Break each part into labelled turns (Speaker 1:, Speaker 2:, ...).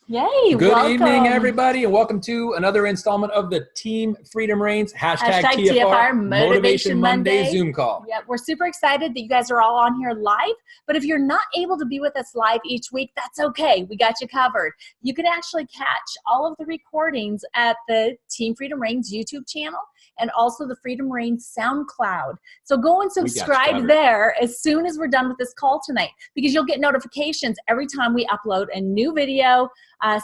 Speaker 1: Yay,
Speaker 2: Good evening,
Speaker 1: welcome.
Speaker 2: everybody, and welcome to another installment of the Team Freedom Reigns
Speaker 1: Hashtag
Speaker 2: TFR
Speaker 1: Motivation
Speaker 2: Monday
Speaker 1: Monday.
Speaker 2: Zoom call.
Speaker 1: Yep, we're super excited that you guys are all on here live, but if you're not able to be with us live each week, that's okay. We got you covered. You can actually catch all of the recordings at the Team Freedom Reigns YouTube channel and also the Freedom Reigns SoundCloud. So go and subscribe there as soon as we're done with this call tonight, because you'll get notifications every time we upload a new video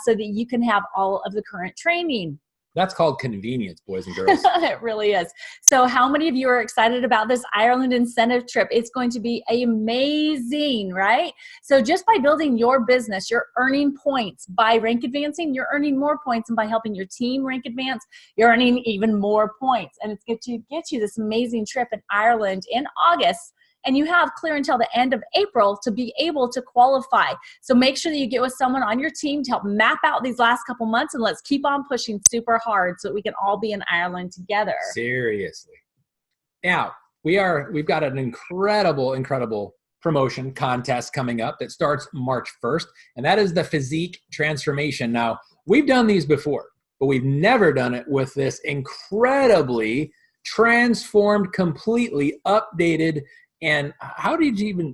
Speaker 1: so that you can have all of the current training.
Speaker 2: That's called convenience, boys and girls.
Speaker 1: It really is. So how many of you are excited about this Ireland incentive trip? It's going to be amazing, right? So just by building your business, you're earning points. By rank advancing, you're earning more points. And by helping your team rank advance, you're earning even more points. And it's going to get you this amazing trip in Ireland in August. And you have clear until the end of April to be able to qualify. So make sure that you get with someone on your team to help map out these last couple months, and let's keep on pushing super hard so that we can all be in Ireland together.
Speaker 2: Seriously. Now, we've got an incredible promotion contest coming up that starts March 1st, and that is the physique transformation. Now, we've done these before, but we've never done it with this incredibly transformed, completely updated. And how did you even,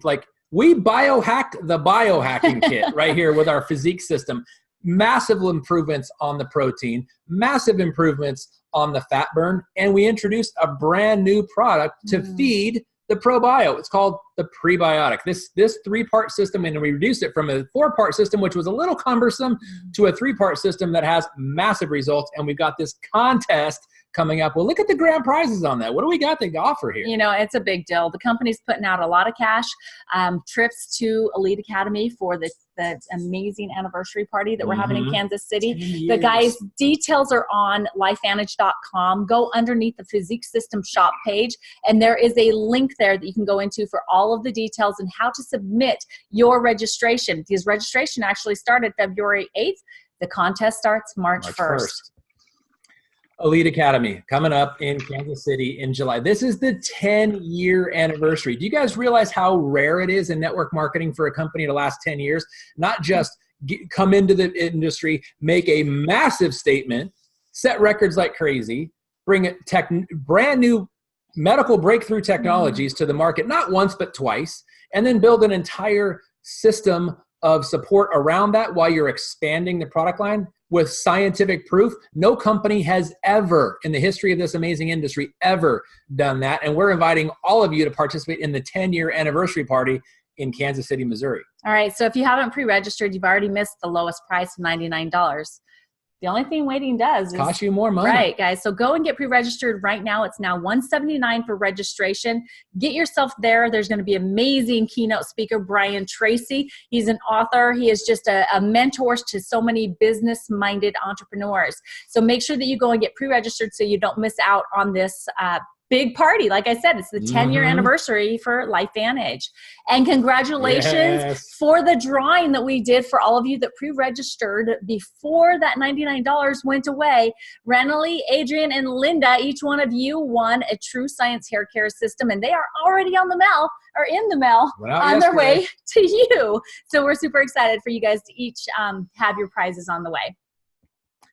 Speaker 2: we biohacked the biohacking kit right here with our physique system. Massive improvements on the protein, massive improvements on the fat burn, and we introduced a brand new product to feed the probio. It's called the prebiotic. This 3-part system, and we reduced it from a 4-part system, which was a little cumbersome, to a 3-part system that has massive results. And we've got this contest coming up. Well, look at the grand prizes on that. What do we got to offer here?
Speaker 1: You know, it's a big deal. The company's putting out a lot of cash, trips to Elite Academy for the amazing anniversary party that we're having in Kansas City. The guys' details are on LifeVantage.com. Go underneath the Physique System shop page, and there is a link there that you can go into for all of the details and how to submit your registration, because registration actually started February 8th. The contest starts March 1st.
Speaker 2: Elite Academy coming up in Kansas City in July. This is the 10-year anniversary. Do you guys realize how rare it is in network marketing for a company to last 10 years? Not just come into the industry, make a massive statement, set records like crazy, bring brand new medical breakthrough technologies to the market, not once but twice, and then build an entire system of support around that while you're expanding the product line with scientific proof. No company has ever in the history of this amazing industry ever done that. And we're inviting all of you to participate in the 10-year anniversary party in Kansas City, Missouri.
Speaker 1: All right. So if you haven't pre-registered, you've already missed the lowest price of $99. The only thing waiting does is
Speaker 2: cost you more money.
Speaker 1: Right, guys. So go and get pre-registered right now. It's now $179 for registration. Get yourself there. There's going to be amazing keynote speaker, Brian Tracy. He's an author. He is just a mentor to so many business-minded entrepreneurs. So make sure that you go and get pre-registered so you don't miss out on this big party. Like I said, it's the 10-year anniversary for LifeVantage. And congratulations for the drawing that we did for all of you that pre-registered before that $99 went away. Renali, Adrian, and Linda, each one of you won a True Science hair care system, and they are already on the mail, or in the mail, on their way to you. So we're super excited for you guys to each have your prizes on the way.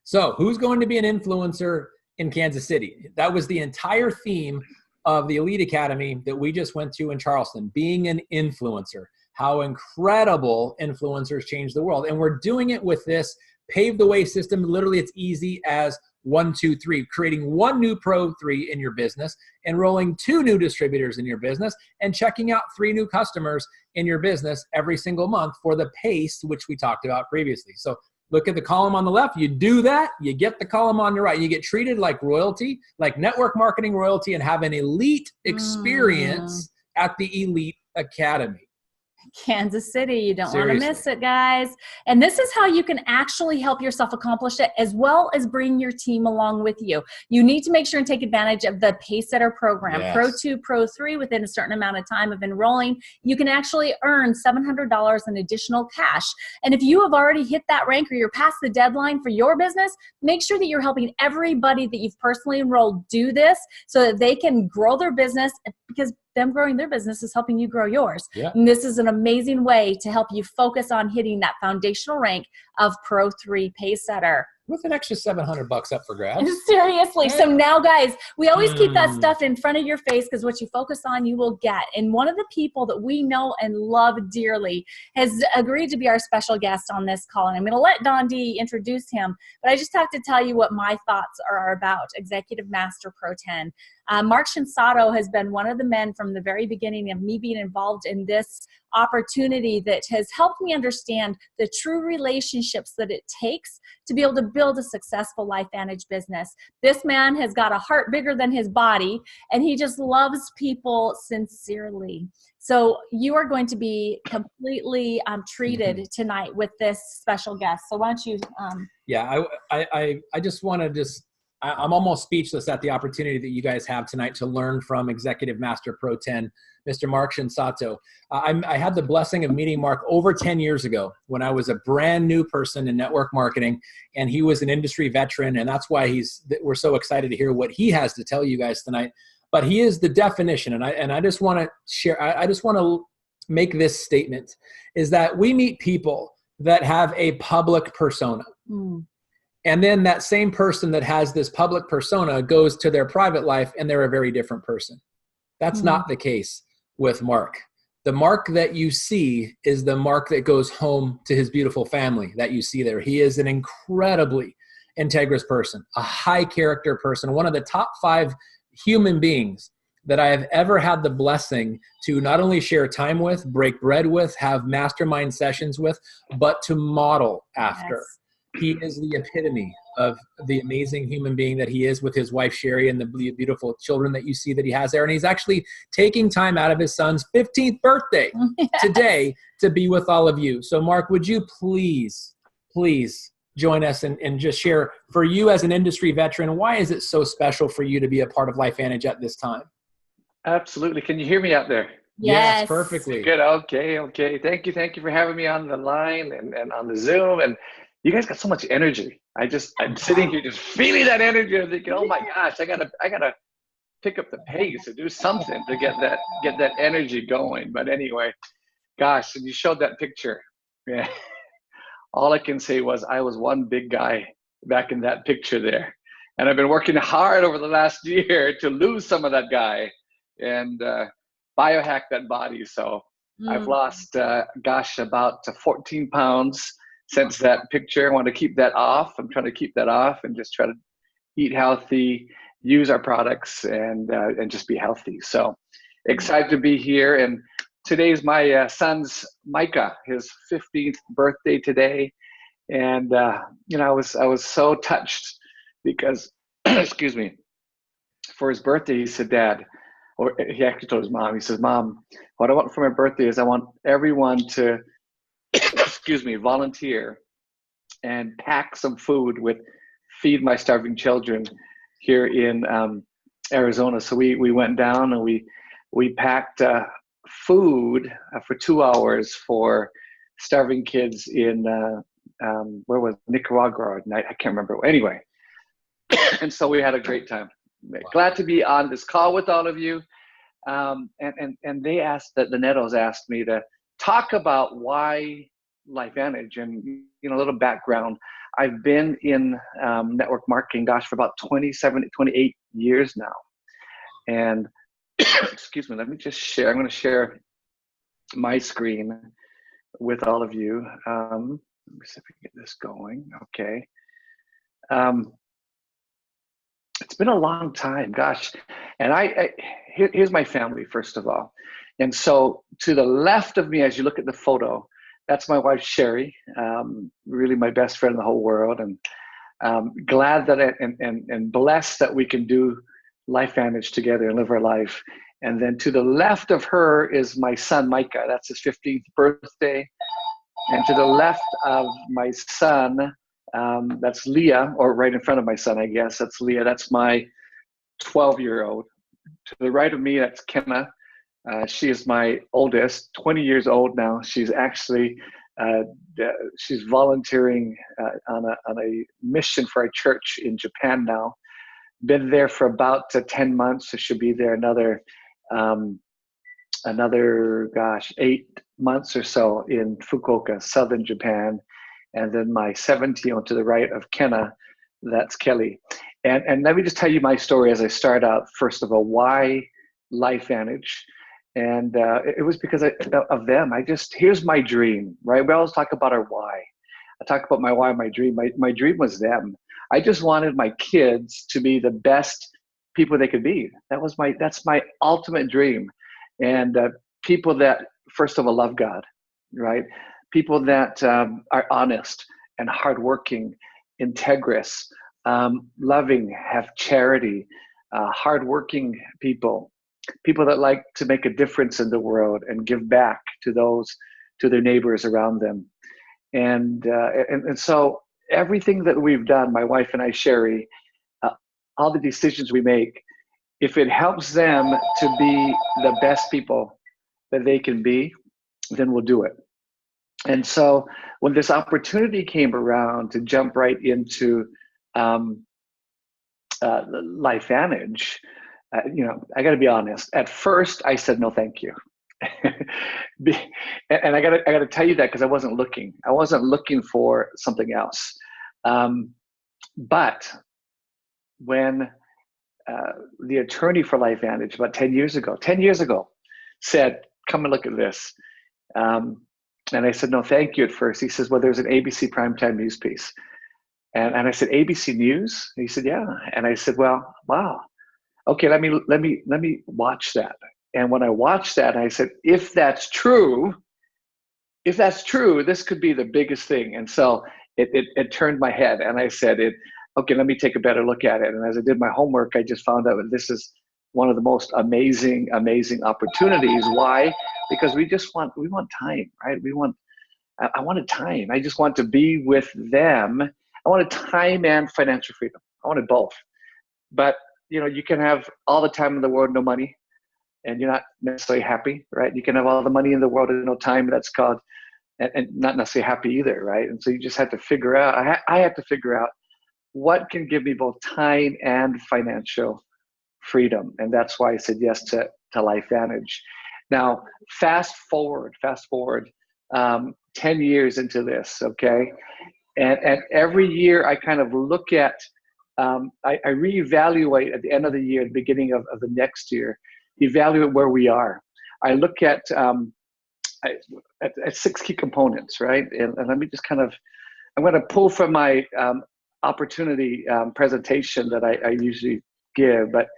Speaker 2: So who's going to be an influencer in Kansas City? That was the entire theme of the Elite Academy that we just went to in Charleston, being an influencer, how incredible influencers change the world. And we're doing it with this pave the way system. Literally, it's easy as 1, 2, 3, creating 1 new Pro 3 in your business, enrolling 2 new distributors in your business, and checking out 3 new customers in your business every single month for the pace, which we talked about previously. So look at the column on the left. You do that, you get the column on the right. You get treated like royalty, like network marketing royalty, and have an elite experience at the Elite Academy.
Speaker 1: Kansas City. You don't want to miss it, guys. And this is how you can actually help yourself accomplish it, as well as bring your team along with you. You need to make sure and take advantage of the Pacesetter program. Pro 2, Pro 3, within a certain amount of time of enrolling, you can actually earn $700 in additional cash. And if you have already hit that rank, or you're past the deadline for your business, make sure that you're helping everybody that you've personally enrolled do this so that they can grow their business, because them growing their business is helping you grow yours.
Speaker 2: Yeah.
Speaker 1: And this is an amazing way to help you focus on hitting that foundational rank of Pro 3 Pacesetter.
Speaker 2: With an extra $700 up for grabs.
Speaker 1: Seriously. So now, guys, we always keep that
Speaker 2: Mm.
Speaker 1: stuff in front of your face, because what you focus on, you will get. And one of the people that we know and love dearly has agreed to be our special guest on this call. And I'm going to let Don D introduce him, but I just have to tell you what my thoughts are about Executive Master Pro 10. Marc Shinsato has been one of the men from the very beginning of me being involved in this opportunity that has helped me understand the true relationships that it takes to be able to build a successful LifeVantage business. This man has got a heart bigger than his body, and he just loves people sincerely. So you are going to be completely treated tonight with this special guest. So why don't you?
Speaker 2: Yeah, I just want to I'm almost speechless at the opportunity that you guys have tonight to learn from Executive Master Pro 10, Mr. Marc Shinsato. I had the blessing of meeting Marc over 10 years ago when I was a brand new person in network marketing, and he was an industry veteran, and that's why we're so excited to hear what he has to tell you guys tonight. But he is the definition, and I just want to share. I just want to make this statement: is that we meet people that have a public persona. Mm. And then that same person that has this public persona goes to their private life and they're a very different person. That's not the case with Marc. The Marc that you see is the Marc that goes home to his beautiful family that you see there. He is an incredibly integrous person, a high character person, one of the top 5 human beings that I have ever had the blessing to not only share time with, break bread with, have mastermind sessions with, but to model after. Yes. He is the epitome of the amazing human being that he is, with his wife, Sherry, and the beautiful children that you see that he has there. And he's actually taking time out of his son's 15th birthday today to be with all of you. So Marc, would you please join us and just share, for you as an industry veteran, why is it so special for you to be a part of LifeVantage at this time?
Speaker 3: Absolutely. Can you hear me out there?
Speaker 1: Yes,
Speaker 2: perfectly.
Speaker 3: Good. Okay. Thank you for having me on the line and on the Zoom. And you guys got so much energy. I'm sitting here just feeling that energy. I'm thinking, oh my gosh, I gotta pick up the pace and do something to get that energy going. But anyway, gosh, and you showed that picture. Yeah. All I can say was I was one big guy back in that picture there. And I've been working hard over the last year to lose some of that guy and biohack that body. So I've lost, about 14 pounds since that picture. I want to keep that off. I'm trying to keep that off and just try to eat healthy, use our products, and just be healthy. So excited to be here. And today's my son's Micah, his 15th birthday today. And, I was so touched because, excuse me, for his birthday, he said, Dad, or he actually told his mom, he says, Mom, what I want for my birthday is I want everyone to, excuse me, volunteer and pack some food with Feed My Starving Children here in Arizona. So we went down and we packed food for 2 hours for starving kids in, where was Nicaragua? Or I can't remember. Anyway, and so we had a great time. Wow. Glad to be on this call with all of you. And they asked, the Nettos asked me to talk about why LifeVantage, and a little background. I've been in network marketing, for about 28 years now. And excuse me, let me just share. I'm going to share my screen with all of you. Let me see if we can get this going. Okay. It's been a long time, gosh. And here's my family, first of all. And so to the left of me, as you look at the photo, that's my wife, Sherry, really my best friend in the whole world. And glad that and blessed that we can do LifeVantage together and live our life. And then to the left of her is my son, Micah. That's his 15th birthday. And to the left of my son, that's Leah, or right in front of my son, I guess. That's Leah. That's my 12-year-old. To the right of me, that's Kenna. She is my oldest, 20 years old now. She's actually, she's volunteering on a mission for our church in Japan now. Been there for about 10 months, so she'll be there another another, gosh, 8 months or so in Fukuoka, southern Japan. And then my 17 to the right of Kenna, that's Kelly. And let me just tell you my story as I start out. First of all, why LifeVantage? And it was because of them. Here's my dream, right? We always talk about our why. I talk about my why, my dream. My dream was them. I just wanted my kids to be the best people they could be. That's my ultimate dream. And people that, first of all, love God, right? People that are honest and hardworking, integrous, loving, have charity, hardworking people that like to make a difference in the world and give back to their neighbors around them. And so everything that we've done, my wife and I, Sherry, all the decisions we make, if it helps them to be the best people that they can be, then we'll do it. And so when this opportunity came around to jump right into LifeVantage, I got to be honest. At first, I said no, thank you. And I got to tell you that because I wasn't looking. I wasn't looking for something else. But when the attorney for LifeVantage about 10 years ago said, "Come and look at this," and I said, "No, thank you." At first, he says, "Well, there's an ABC primetime news piece," and I said, "ABC News?" And he said, "Yeah." And I said, "Well, wow. Okay, let me watch that." And when I watched that, I said, if that's true, this could be the biggest thing. And so it turned my head, and I said, okay, let me take a better look at it. And as I did my homework, I just found out that this is one of the most amazing opportunities. Why? Because we want time, right? I wanted time. I just want to be with them. I wanted time and financial freedom. I wanted both. But you can have all the time in the world, no money, and you're not necessarily happy, right? You can have all the money in the world and no time. That's called, and not necessarily happy either, right? And so you just had to figure out. I had to figure out what can give me both time and financial freedom, and that's why I said yes to LifeVantage. Now, fast forward, 10 years into this, okay, and every year I kind of look at. I reevaluate at the end of the year, the beginning of the next year, evaluate where we are. I look at 6 key components, right? And let me just I'm going to pull from my opportunity presentation that I usually give, but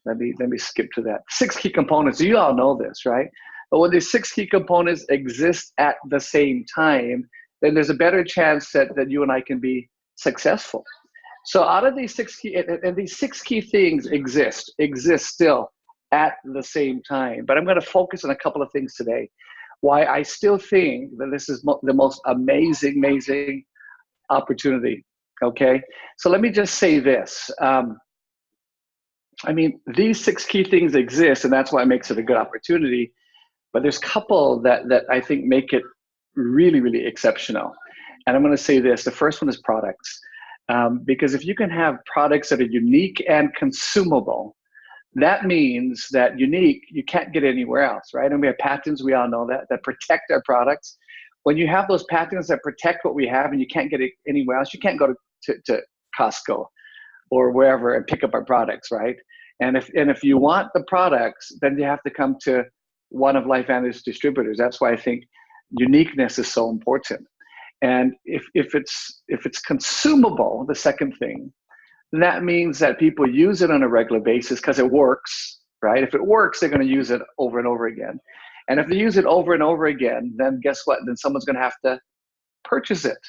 Speaker 3: let me skip to that. 6 key components. You all know this, right? But when these 6 key components exist at the same time, then there's a better chance that you and I can be successful. So out of these 6 key, and these 6 key things exist still at the same time. But I'm going to focus on a couple of things today. Why I still think that this is the most amazing opportunity. Okay, so let me just say this. These 6 key things exist, and that's why it makes it a good opportunity. But there's a couple that I think make it really exceptional. And I'm going to say this. The first one is products. Because if you can have products that are unique and consumable, that means that unique, you can't get anywhere else, right? And we have patents, we all know that protect our products. When you have those patents that protect what we have and you can't get it anywhere else, you can't go to Costco or wherever and pick up our products, right? And if you want the products, then you have to come to one of LifeVantage distributors. That's why I think uniqueness is so important. And if it's consumable, the second thing, that means that people use it on a regular basis because it works, right? If it works, they're going to use it over and over again. And if they use it over and over again, then guess what? Then someone's going to have to purchase it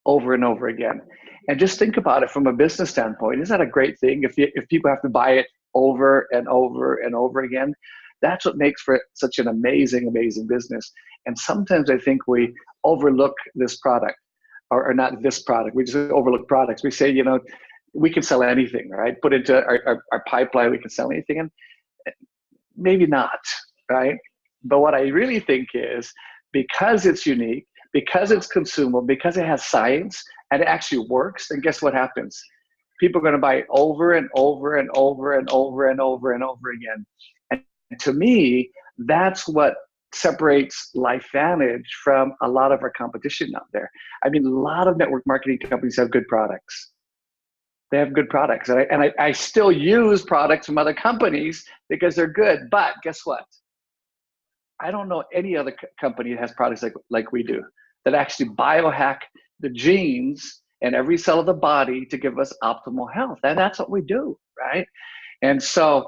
Speaker 3: over and over again. And just think about it from a business standpoint. Isn't that a great thing? If people have to buy it over and over and over again, that's what makes for such an amazing business. And sometimes I think we overlook this product, or not this product. We just overlook products. We say, we can sell anything, right? Put into our pipeline, we can sell anything. And maybe not, right? But what I really think is, because it's unique, because it's consumable, because it has science and it actually works, then guess what happens? People are going to buy it over and over and over and over and over and over again. And to me, That's what separates LifeVantage from a lot of our competition out there. I mean, a lot of network marketing companies have good products. They have good products. And I still use products from other companies because they're good. But guess what? I don't know any other company that has products like we do, that actually biohack the genes and every cell of the body to give us optimal health. And that's what we do, right? And so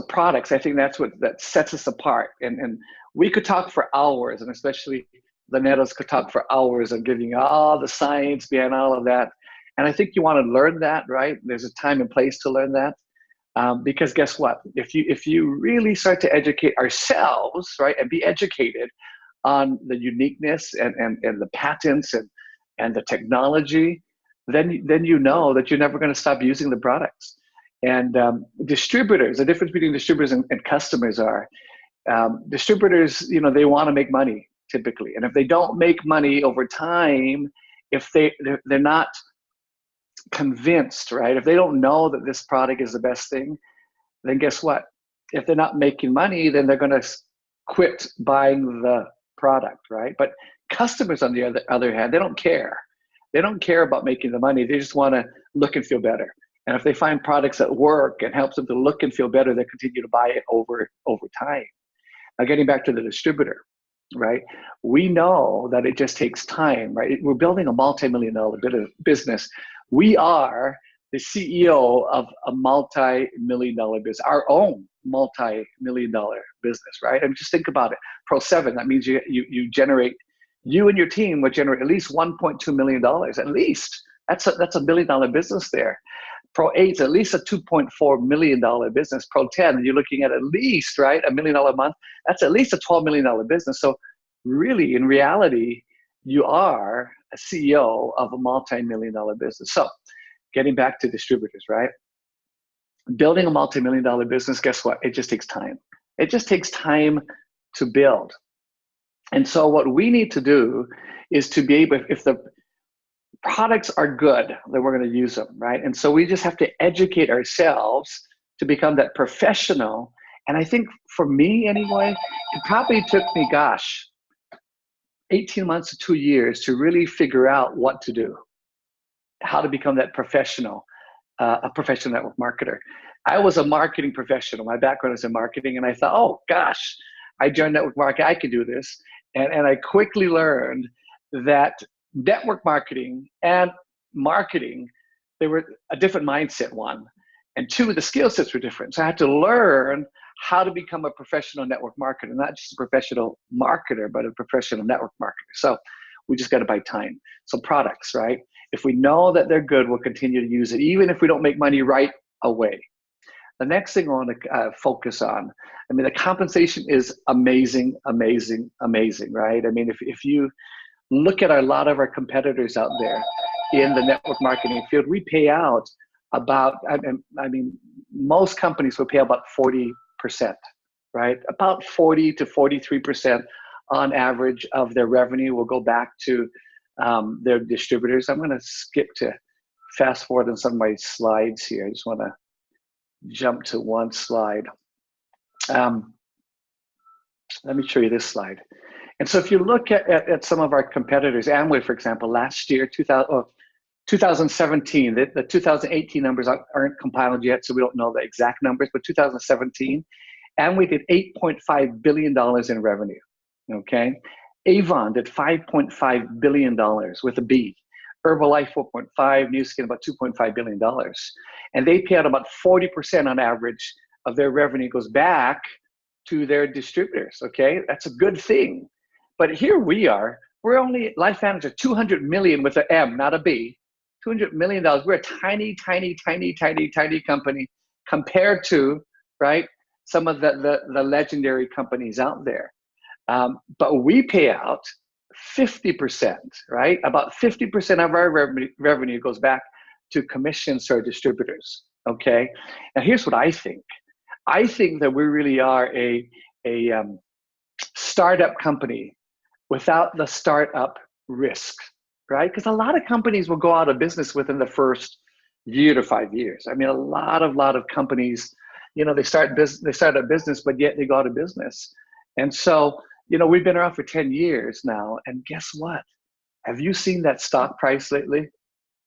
Speaker 3: products, I think that sets us apart. And we could talk for hours, and especially the Netos could talk for hours on giving you all the science behind all of that. And I think you want to learn that, right? There's a time and place to learn that. Because guess what? If you really start to educate ourselves, right, and be educated on the uniqueness and the patents and the technology, then you know that you're never going to stop using the products. And distributors, the difference between distributors and customers are, distributors, they want to make money typically, and if they don't make money over time, if they're not convinced, right? If they don't know that this product is the best thing, then guess what? If they're not making money, then they're going to quit buying the product, right? But customers, on the other hand, they don't care. They don't care about making the money. They just want to look and feel better. And if they find products that work and helps them to look and feel better, they continue to buy it over time. Now, getting back to the distributor, right? We know that it just takes time, right? We're building a multi-million-dollar business. We are the CEO of a multi-million-dollar business, our own multi-million-dollar business, right? I mean, just think about it. Pro 7, that means you and your team would generate at least $1.2 million, at least. That's a $1 billion business there. Pro 8 is at least a $2.4 million business. Pro 10, you're looking at least, right, $1 million a month. That's at least a $12 million business. So really, in reality, you are a CEO of a multi-million-dollar business. So getting back to distributors, right? Building a multi-million-dollar business, guess what? It just takes time. It just takes time to build. And so what we need to do is to be able, if the products are good, then we're going to use them, right? And so we just have to educate ourselves to become that professional. And I think for me anyway, it probably took me, 18 months to 2 years to really figure out what to do, how to become that professional, a professional network marketer. I was a marketing professional. My background is in marketing, and I thought, oh gosh, I joined network marketing, I could do this. And I quickly learned that network marketing and marketing, they were a different mindset, one. And two, the skill sets were different. So I had to learn how to become a professional network marketer, not just a professional marketer, but a professional network marketer. So we just got to buy time. So products, right? If we know that they're good, we'll continue to use it, even if we don't make money right away. The next thing I want to focus on, I mean, the compensation is amazing, amazing, amazing, right? I mean, if you look at a lot of our competitors out there in the network marketing field, we pay out about, I mean, most companies will pay about 40%, right? About 40 to 43% on average of their revenue will go back to their distributors. I'm going to fast forward on some of my slides here. I just want to jump to one slide. Let me show you this slide. And so if you look at some of our competitors, Amway, for example, last year, 2017, the 2018 numbers aren't compiled yet, so we don't know the exact numbers, but 2017, Amway did $8.5 billion in revenue, okay? Avon did $5.5 billion with a B. Herbalife 4.5, New Skin about $2.5 billion. And they pay out about 40% on average of their revenue goes back to their distributors, okay? That's a good thing. But here we are, we're only, LifeVantage are 200 million with an M, not a B, $200 million. We're a tiny, tiny, tiny, tiny, tiny company compared to, right, some of the legendary companies out there. But we pay out 50%, right? About 50% of our revenue goes back to commissions to our distributors, okay? Now here's what I think. I think that we really are a startup company without the startup risk, right? Because a lot of companies will go out of business within the first year to 5 years. I mean, a lot of companies they start a business, but yet they go out of business. And so, we've been around for 10 years now. And guess what? Have you seen that stock price lately?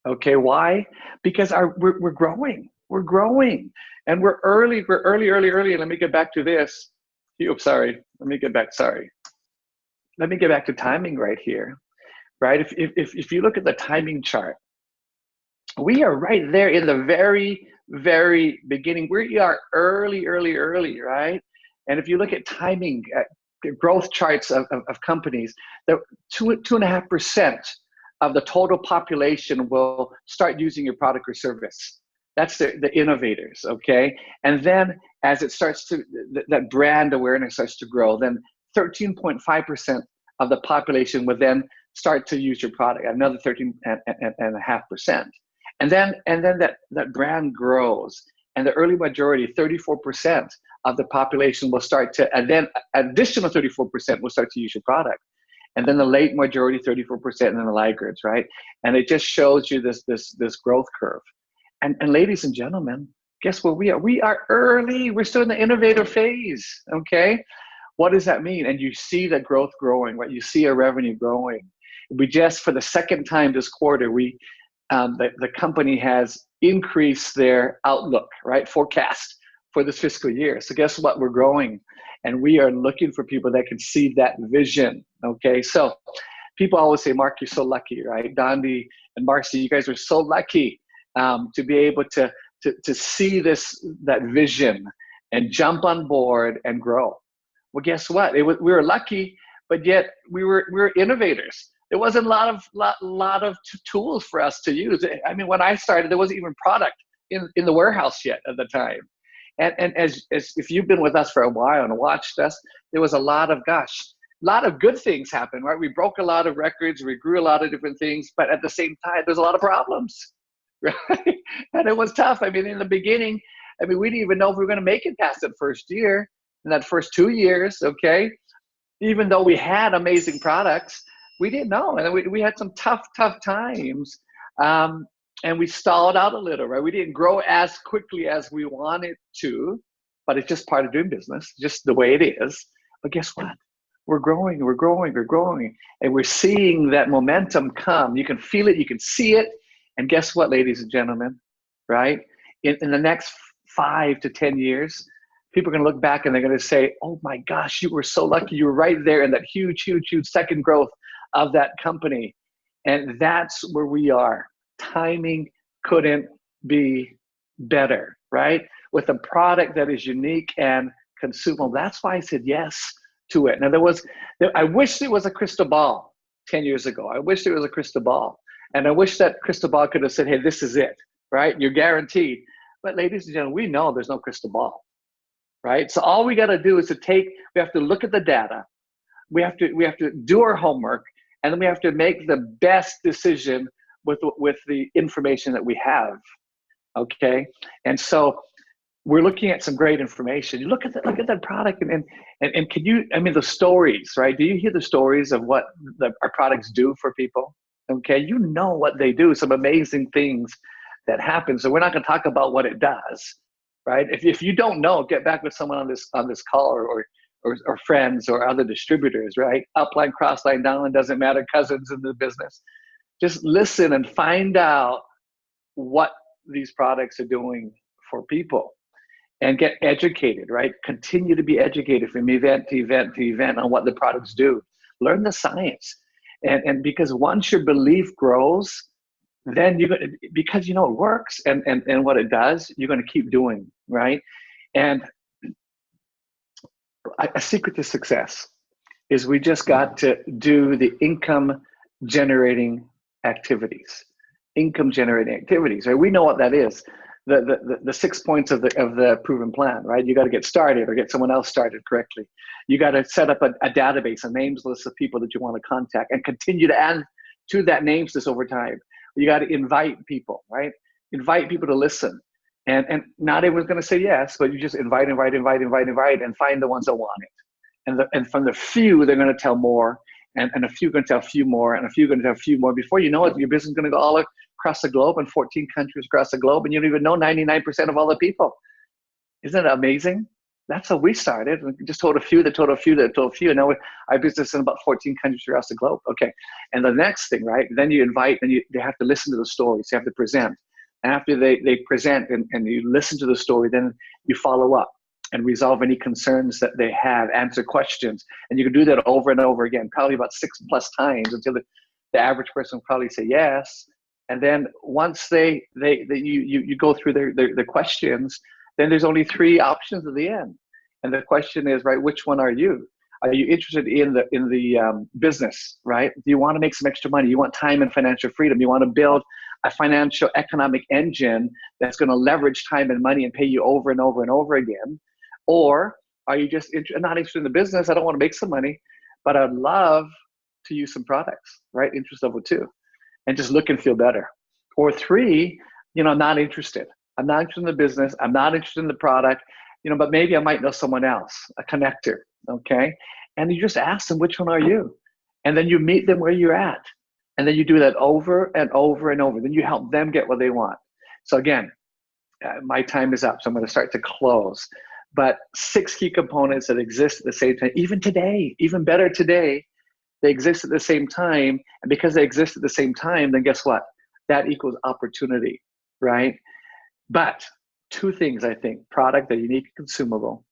Speaker 3: Okay, why? Because we're growing. We're growing. And we're early. Let me get back to this. Oops, sorry. Let me get back to timing right here. Right? If you look at the timing chart, we are right there in the very, very beginning. We are early, right? And if you look at timing, growth charts of companies, that 2.5% of the total population will start using your product or service. That's the innovators, okay? And then as it starts to, that brand awareness starts to grow, then 13.5% of the population will then start to use your product, another 13.5%. And then that brand grows, and the early majority, 34% of the population will start to, and then additional 34% will start to use your product. And then the late majority, 34%, and then the laggards, right? And it just shows you this growth curve. And ladies and gentlemen, guess where we are? We are early. We're still in the innovator phase, okay? What does that mean? And you see the growth growing, right? You see our revenue growing. We just, for the second time this quarter, the company has increased their outlook, right? Forecast for this fiscal year. So guess what? We're growing, and we are looking for people that can see that vision, okay? So people always say, Mark, you're so lucky, right? Dondi and Marcy, you guys are so lucky to be able to see that vision and jump on board and grow. Well, guess what? We were lucky, but yet we were innovators. There wasn't a lot of tools for us to use. I mean, when I started, there wasn't even product in the warehouse yet at the time. And as if you've been with us for a while and watched us, there was a lot of good things happen, right? We broke a lot of records, we grew a lot of different things, but at the same time, there's a lot of problems, right? And it was tough. I mean, in the beginning, we didn't even know if we were going to make it past that first year, in that first 2 years, okay? Even though we had amazing products, we didn't know. And we had some tough times. And we stalled out a little, right? We didn't grow as quickly as we wanted to, but it's just part of doing business, just the way it is. But guess what? We're growing. And we're seeing that momentum come. You can feel it, you can see it. And guess what, ladies and gentlemen, right? In the next 5 to 10 years, people are going to look back and they're going to say, oh my gosh, you were so lucky. You were right there in that huge second growth of that company. And that's where we are. Timing couldn't be better, right? With a product that is unique and consumable. That's why I said yes to it. Now I wish there was a crystal ball 10 years ago. I wish there was a crystal ball. And I wish that crystal ball could have said, hey, this is it, right? You're guaranteed. But ladies and gentlemen, we know there's no crystal ball, right? So all we got to do is we have to look at the data. We have to do our homework, and then we have to make the best decision with the information that we have, okay? And so we're looking at some great information. You look at that product, and can you? The stories, right? Do you hear the stories of what our products do for people? Okay, you know what they do. Some amazing things that happen. So we're not going to talk about what it does, right? If you don't know, get back with someone on this call or friends or other distributors, right? Upline, crossline, downline, doesn't matter. Cousins in the business. Just listen and find out what these products are doing for people, and get educated, right? Continue to be educated from event to event on what the products do. Learn the science. And because once your belief grows, then because it works and what it does, you're going to keep doing, right? And a secret to success is we just got to do the income generating activities, right? We know what that is. The 6 points of the proven plan, right? You got to get started or get someone else started correctly. You got to set up a database, a names list of people that you want to contact, and continue to add to that names list over time. You got to invite people, right? Invite people to listen. And not everyone's going to say yes, but you just invite, and find the ones that want it. And from the few, they're going to tell more. And a few are going to tell a few more, and a few are going to tell a few more. Before you know it, your business is going to go all across the globe, in 14 countries across the globe, and you don't even know 99% of all the people. Isn't it amazing? That's how we started. We just told a few, that told a few, that told a few. And now our business in about 14 countries across the globe. Okay. And the next thing, right? Then you invite, they have to listen to the stories. They have to present. After they present and you listen to the story, then you follow up and resolve any concerns that they have, answer questions. And you can do that over and over again, probably about 6+ times until the average person will probably say yes. And then once you go through their questions, then there's only 3 options at the end. And the question is, right, which one are you? Are you interested in the business, right? Do you want to make some extra money? You want time and financial freedom. You want to build a financial economic engine that's going to leverage time and money and pay you over and over and over again? Or are you just not interested in the business? I don't want to make some money, but I'd love to use some products, right? Interest level 2, and just look and feel better. Or 3, not interested. I'm not interested in the business. I'm not interested in the product, but maybe I might know someone else, a connector, okay? And you just ask them, which one are you? And then you meet them where you're at. And then you do that over and over and over. Then you help them get what they want. So again, my time is up, so I'm going to start to close. But 6 key components that exist at the same time, even today, even better today, they exist at the same time. And because they exist at the same time, then guess what? That equals opportunity, right? But 2 things, I think: product, that unique and consumable,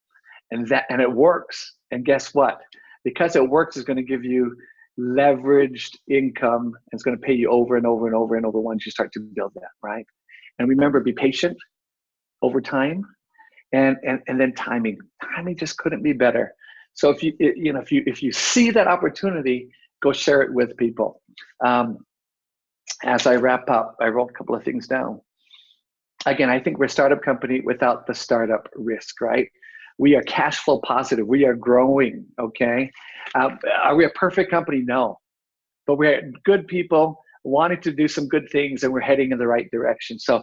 Speaker 3: and it works. And guess what? Because it works, it's going to give you leveraged income, and it's going to pay you over and over and over and over once you start to build that, right? And remember, be patient over time, and then timing. Timing just couldn't be better. So if you see that opportunity, go share it with people. As I wrap up, I wrote a couple of things down. Again, I think we're a startup company without the startup risk, right? We are cash flow positive. We are growing, okay? Are we a perfect company? No. But we're good people wanting to do some good things, and we're heading in the right direction. So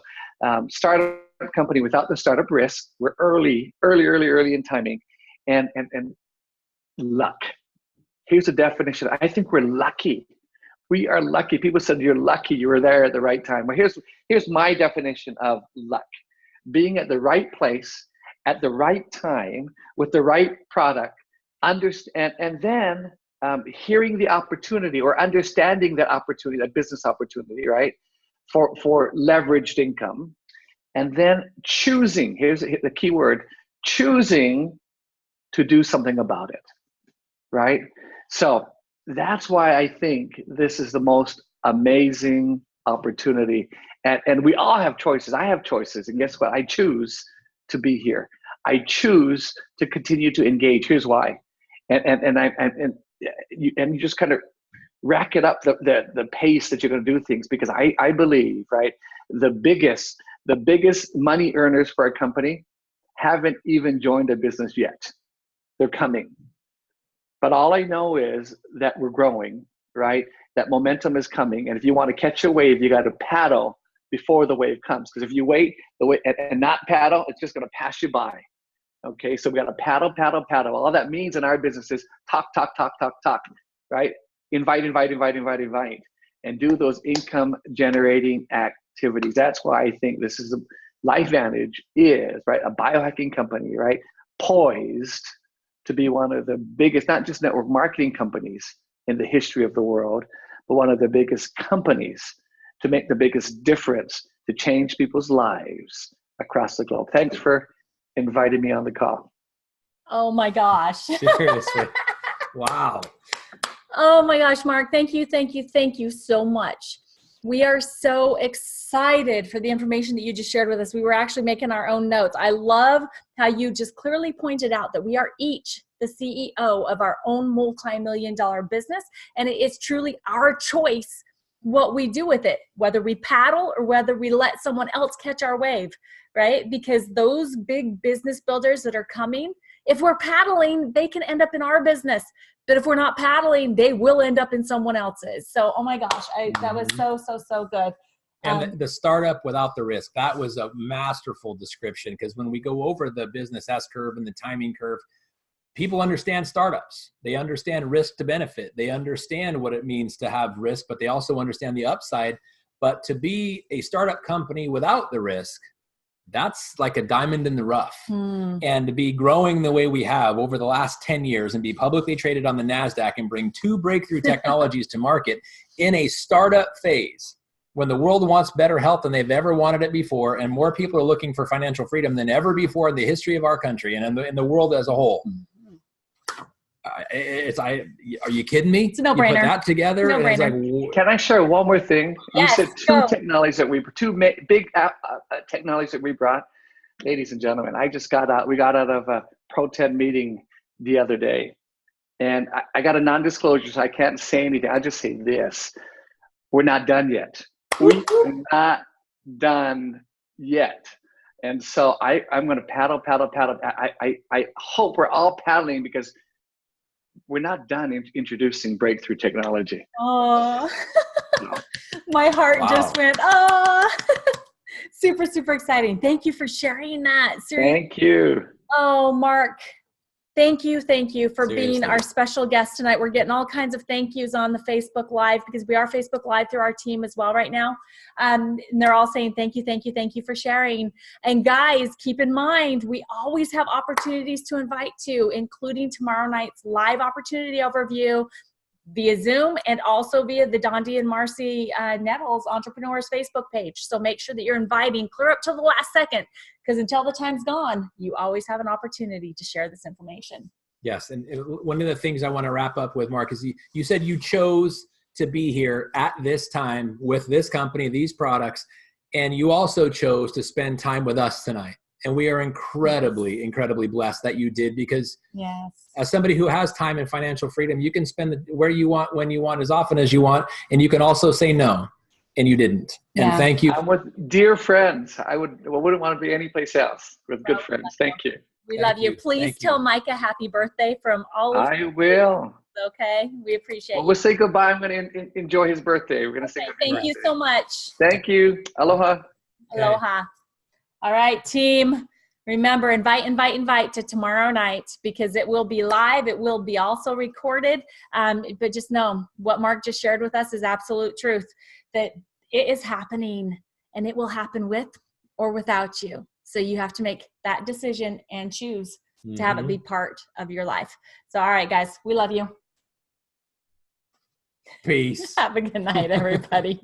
Speaker 3: startup company without the startup risk. We're early in timing. And luck. Here's the definition. I think we're lucky. We are lucky. People said you're lucky you were there at the right time. Well, here's my definition of luck: being at the right place at the right time with the right product, and then hearing the opportunity or understanding that opportunity, that business opportunity, right, for leveraged income, and then choosing. Here's the key word: choosing to do something about it, right? So that's why I think this is the most amazing opportunity. And we all have choices. I have choices. And guess what? I choose to be here. I choose to continue to engage. Here's why. And you just kind of rack it up the pace that you're going to do things, because I believe, right, the biggest money earners for a company haven't even joined a business yet. They're coming. But all I know is that we're growing, right? That momentum is coming. And if you want to catch a wave, you got to paddle before the wave comes. Because if you wait and not paddle, it's just going to pass you by. Okay, so we got to paddle. All that means in our business is talk, right? Invite, and do those income generating activities. That's why I think this is LifeVantage is, right, a biohacking company, right, poised to be one of the biggest, not just network marketing companies in the history of the world, but one of the biggest companies to make the biggest difference to change people's lives across the globe. Thanks for inviting me on the call.
Speaker 1: Oh my gosh.
Speaker 2: Seriously. Wow.
Speaker 1: Oh my gosh, Marc, thank you so much. We are so excited for the information that you just shared with us. We were actually making our own notes. I love how you just clearly pointed out that we are each the CEO of our own multi-million-dollar business, and it is truly our choice what we do with it, whether we paddle or whether we let someone else catch our wave, right? Because those big business builders that are coming, if we're paddling, they can end up in our business. But if we're not paddling, they will end up in someone else's. So, oh my gosh, that was so good.
Speaker 2: And the startup without the risk, that was a masterful description, because when we go over the business S-curve and the timing curve, people understand startups. They understand risk to benefit. They understand what it means to have risk, but they also understand the upside. But to be a startup company without the risk, that's like a diamond in the rough. And to be growing the way we have over the last 10 years and be publicly traded on the NASDAQ and bring 2 breakthrough technologies to market in a startup phase, when the world wants better health than they've ever wanted it before, and more people are looking for financial freedom than ever before in the history of our country and in the world as a whole. Are you kidding me?
Speaker 1: It's a no-brainer.
Speaker 2: You put that together, and it's like,
Speaker 3: can I share one more thing?
Speaker 1: Yes,
Speaker 3: you said 2 technologies that big technologies that we brought. Ladies and gentlemen, we got out of a Pro 10 meeting the other day, and I got a non-disclosure, so I can't say anything. I'll just say this: we're not done yet. We are not done yet. And so I'm going to paddle. I hope we're all paddling, because we're not done introducing breakthrough technology.
Speaker 1: Oh, my heart just went, oh, super, super exciting. Thank you for sharing that. Seriously.
Speaker 3: Thank you.
Speaker 1: Oh, Marc, thank you for
Speaker 2: Seriously.
Speaker 1: being our special guest tonight. We're getting all kinds of thank yous on the Facebook Live, because we are Facebook Live through our team as well right now. And they're all saying thank you for sharing. And guys, keep in mind, we always have opportunities to invite to, including tomorrow night's live opportunity overview via Zoom, and also via the Dondi and Marcy Nettles Entrepreneurs Facebook page. So make sure that you're inviting, clear up to the last second, because until the time's gone, you always have an opportunity to share this information.
Speaker 2: Yes. And one of the things I want to wrap up with, Marc, is you said you chose to be here at this time with this company, these products, and you also chose to spend time with us tonight. And we are incredibly, incredibly blessed that you did, because as somebody who has time and financial freedom, you can spend where you want, when you want, as often as you want, and you can also say no, and you didn't. And thank you.
Speaker 3: I'm with dear friends. I wouldn't want to be anyplace else with good friends. Thank you.
Speaker 1: We love you. Please tell Micah happy birthday from all of us.
Speaker 3: I will.
Speaker 1: Okay. We appreciate you.
Speaker 3: We'll say goodbye. I'm going to enjoy his birthday. We're going to say goodbye.
Speaker 1: Thank you so much.
Speaker 3: Thank you. Aloha.
Speaker 1: Aloha. All right, team. Remember, invite to tomorrow night, because it will be live. It will be also recorded. But just know what Marc just shared with us is absolute truth, that it is happening, and it will happen with or without you. So you have to make that decision and choose to have it be part of your life. So, all right, guys, we love you.
Speaker 2: Peace.
Speaker 1: Have a good night, everybody.